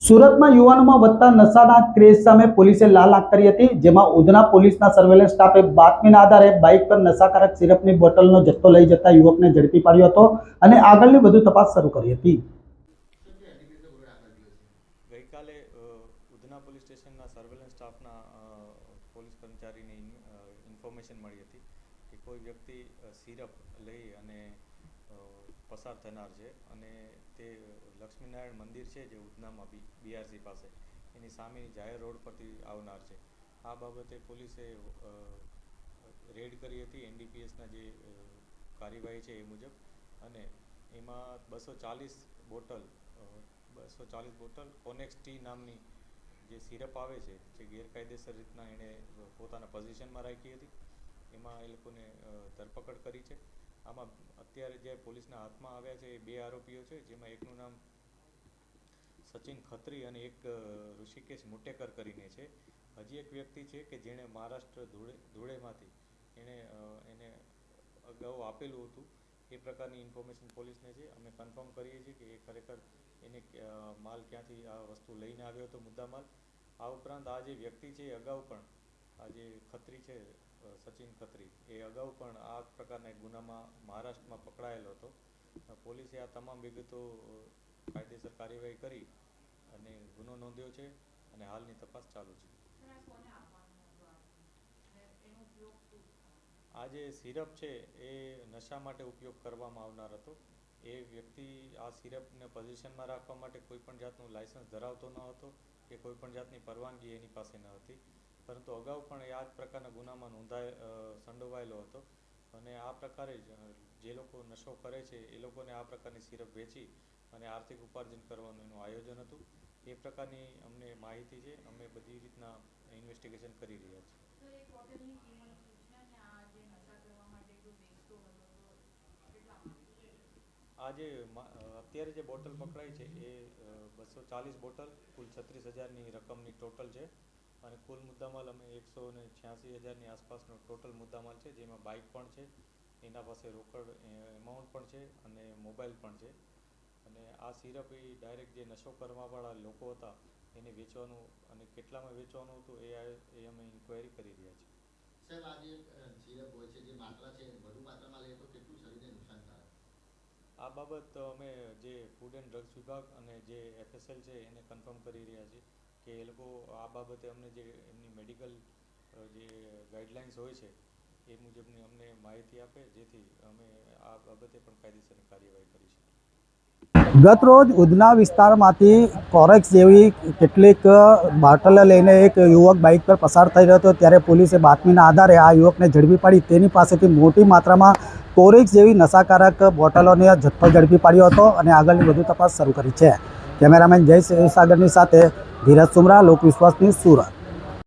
સુરતમાં યુવાનોમાં વધતા નશાના ક્રેઝ સામે પોલીસે લાલ આંખ કરી હતી, જેમાં ઉધના પોલીસના સર્વેલન્સ સ્ટાફે બાતમીના આધારે બાઇક પર નશાકારક સિરપની બોટલનો જથ્થો લઈ જતા યુવકને ઝડપી પાડ્યો હતો અને આગળની વધુ તપાસ શરૂ કરી હતી. ગઈકાલે ઉધના પોલીસ સ્ટેશનના સર્વેલન્સ સ્ટાફના પોલીસ કર્મચારીને ઇન્ફોર્મેશન મળી હતી કે કોઈ વ્યક્તિ સિરપ લઈ અને પસાર થનાર છે અને તે લક્ષ્મીનારાયણ મંદિર છે જે ઉધનામાં બીઆરસી પાસે એની સામેની જાહેર રોડ પરથી આવનાર છે. આ બાબતે પોલીસે રેડ કરી હતી એનડીપીએસના જે કાર્યવાહી છે એ મુજબ, અને એમાં 240 બોટલ કોનેક્સ ટી નામની જે સિરપ આવે છે જે ગેરકાયદેસર રીતના એણે પોતાના પોઝિશનમાં રાખી હતી. એમાં એ લોકોને ધરપકડ કરી છે. આમાં અત્યારે જે પોલીસના હાથમાં આવ્યા છે એ 2 આરોપીઓ છે, જેમાં એકનું નામ સચિન ખત્રી અને એક ઋષિકેશ મુટેકર કરીને છે. હજી એક વ્યક્તિ છે કે જેણે મહારાષ્ટ્ર ધૂળેમાંથી એને અગાઉ આપેલું હતું. એ પ્રકારની ઇન્ફોર્મેશન પોલીસને છે. અમે કન્ફર્મ કરીએ છીએ કે એ ખરેખર એને માલ ક્યાંથી આ વસ્તુ લઈને આવ્યો હતો, મુદ્દા માલ. આ ઉપરાંત આ જે વ્યક્તિ છે એ અગાઉ પણ, આ જે ખત્રી છે સચિન ખત્રી, એ અગાઉ પણ આ પ્રકારના એક ગુનામાં મહારાષ્ટ્રમાં પકડાયેલો હતો. પોલીસે આ તમામ વિગતો કાયદેસર કાર્યવાહી કરી અને ગુનો નોંધ્યો છે અને હાલની તપાસ ચાલુ છે. આ જે સિરપ છે એ નશા માટે ઉપયોગ કરવામાં આવનાર હતો. એ વ્યક્તિ આ સિરપને પોઝિશનમાં રાખવા માટે કોઈપણ જાતનું લાયસન્સ ધરાવતો ન હતો કે કોઈપણ જાતની પરવાનગી એની પાસે ન હતી, પરંતુ અગાઉ પણ એ આ જ પ્રકારના ગુનામાં સંડોવાયેલો હતો. અને આ પ્રકારે જે લોકો નશો કરે છે એ લોકોને આ પ્રકારની સિરપ વેચી અને આર્થિક ઉપાર્જન કરવાનું એનું આયોજન હતું. એ પ્રકારની અમને માહિતી છે. અમે બધી રીતના ઇન્વેસ્ટિગેશન કરી રહ્યા છીએ. આ જે અત્યારે જે બોટલ પકડાઈ છે એ 240 બોટલ કુલ 36,000ની રકમની ટોટલ છે, અને કુલ મુદ્દામાલ અમે 186,000ની આસપાસનો ટોટલ મુદ્દામાલ છે, જેમાં બાઇક પણ છે, એના પાસે રોકડ એમાઉન્ટ પણ છે અને મોબાઈલ પણ છે. અને આ સિરપ એ ડાયરેક્ટ જે નશો કરવાવાળા લોકો હતા એને વેચવાનું, અને કેટલામાં વેચવાનું હતું એ અમે ઇન્ક્વાયરી કરી રહ્યા છીએ. સાહેબ, આ જે સિરપ હોય છે, જે માત્રા છે, વધુ માત્રામાં લે તો કેટલું શરીરને નુકસાન થાય? આ બાબત અમે જે ફૂડ એન્ડ ડ્રગ્સ વિભાગ અને જે FSL છે એને કન્ફર્મ કરી રહ્યા છીએ કે એ લોકો આ બાબતે અમને જે એમની મેડિકલ જે ગાઈડલાઇન્સ હોય છે એ મુજબની અમને માહિતી આપે, જેથી અમે આ બાબતે પણ કાયદેસરની કાર્યવાહી કરી શકીએ. ગત રોજ ઉધના વિસ્તારમાંથી કોરેક્સ જેવી કેટલીક બોટલ લઈને એક યુવક બાઇક પર પસાર થઈ રહ્યો હતો, ત્યારે પોલીસે બાતમીના આધારે આ યુવકને ઝડપી પાડી તેની પાસેથી મોટી માત્રામાં કોરેક્સ જેવી નશાકારક બોટલોનો જથ્થો ઝડપી પાડ્યો હતો અને આગળની વધુ તપાસ શરૂ કરી છે. કેમેરામેન જય સાગરની સાથે ધીરજ સુમરા, લોકવિશ્વાસ ન્યૂઝ, સુરત.